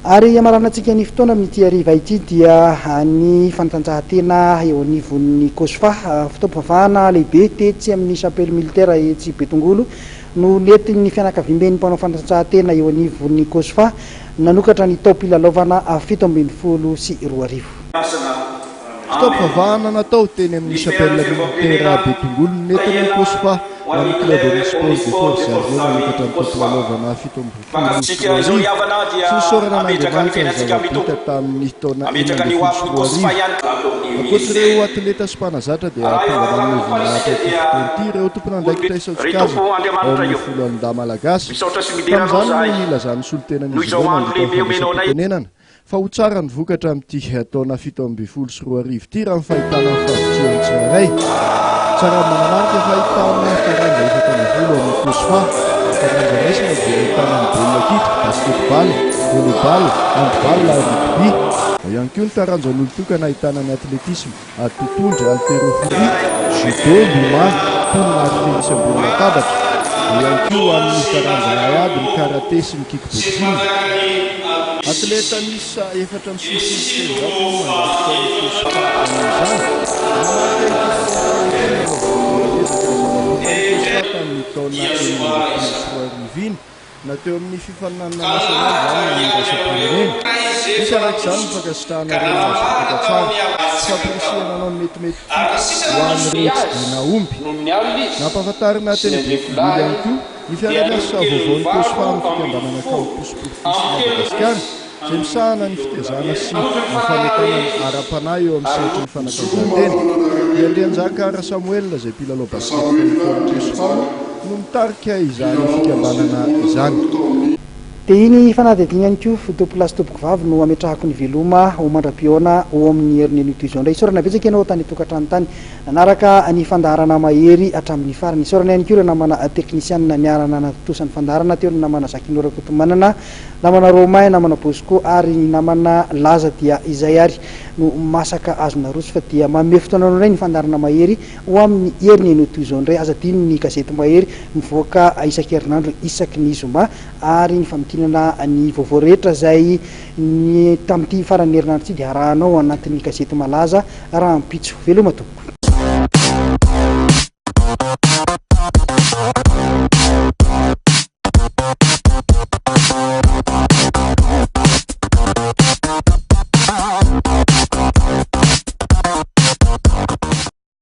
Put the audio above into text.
Ary amaranantsika ny fotoana amin'ity hariva ity dia ny fanatanjahantena eo anivon'ny Kosfa fitaovam-pivavahana lehibe tetsy amin'ny chapelle militaire etsy Betongolo no nentin'ny fianakavian'ny mpanao fanatanjahantena eo anivon'ny Kosfa nanokatra ny taopilalaovana 720 sy 2 arivo. Fitaovam-pivavahana natao teny amin'ny chapelle militaire Betongolo nentin'ny Kosfa amin'ny club de sport de force arena nanokatra ny taopilalaovana 720 sosorana n'Andriamanitra ny zava-bita tamin'ny taona 2023 ankoatr'ireo atleta sy mpanazatra dia tonga nanomezina fotoan'ity ireo tompon'andraikitra isaotsikazy ao amin'ny foloalinda malagasy tamin'izany no nilazany solotenan'izy ireo nandritra ny fampiasa-pitenenana fa ho tsara ny vokatra amin'ity taona 720 sy 2 arivo ity raha ny fahitana ny fahavitsoany tsirairay tsara manamarika fahitana taranja efatra ny volo amin'ny Kosfa taranja raisina dia ahitana ny baolina kitra, basketball, volleyball, handball, rugby. Ao ihany koa ny taranjan'olon-tokana ahitana ny atletisme, atotondra, haltérophilie, judo, loma, tonona atletisy ambony latabatra. Ao ihany koa amin'ny taranja aby ny karaté sy ny kickboxing. Atleta misa efatra ny sisiny nateo amin'ny fifaninanana nasional zany ny raisam-pirenena misy araka izany mifankasitrahana reny azofaka tsara fampirisihana anao metimety ho an'ireo tsy dina omby nampahafantarina teny Betongolo ihany koa ny fiara-miasa vaovaon'ny Kosfa amin'ny fikambanana campus sportif Madagasikara izay misahana ny fitezana sy ny fametana ny ara-panahy eo amin'ny setry ny fanatanjahantena. Iandehanjaka Ara Samuel izay mpilalao basketball Kosfa no mitarika izany fikambanana izany. Dia iny fanadihadiana ihany koa topolasy tompoko vavy no ametrahako ny veloma ho mandram-piona ao amin'ny herin'ny an'ito izao indray. Isaorana betsaka ianao tany tokantrano tany nanaraka ny fandaharana mahery hatramin'ny farany. Isaorana ihany koa ireo namana teknisianina niarana natosany fandaharana teo ny namana Zakinora Kotomanana, namana Romain, namana Bosco ary ny namana Laza dia izay ary no masaka azona roso fa dia manome fotoana indray ny fandaharana mahery ho amin'ny herin'ny an'ito izao indray. Aza dino ny gazety mahery mivoaka isan-kerinandro isaky ny zoma ary ny famintinana ny vaovao rehetra izay ny tamin'ity faran'ny herinandro ity dia arahanao anatin'ny gazety malaza raha mipitso veloma tompoko.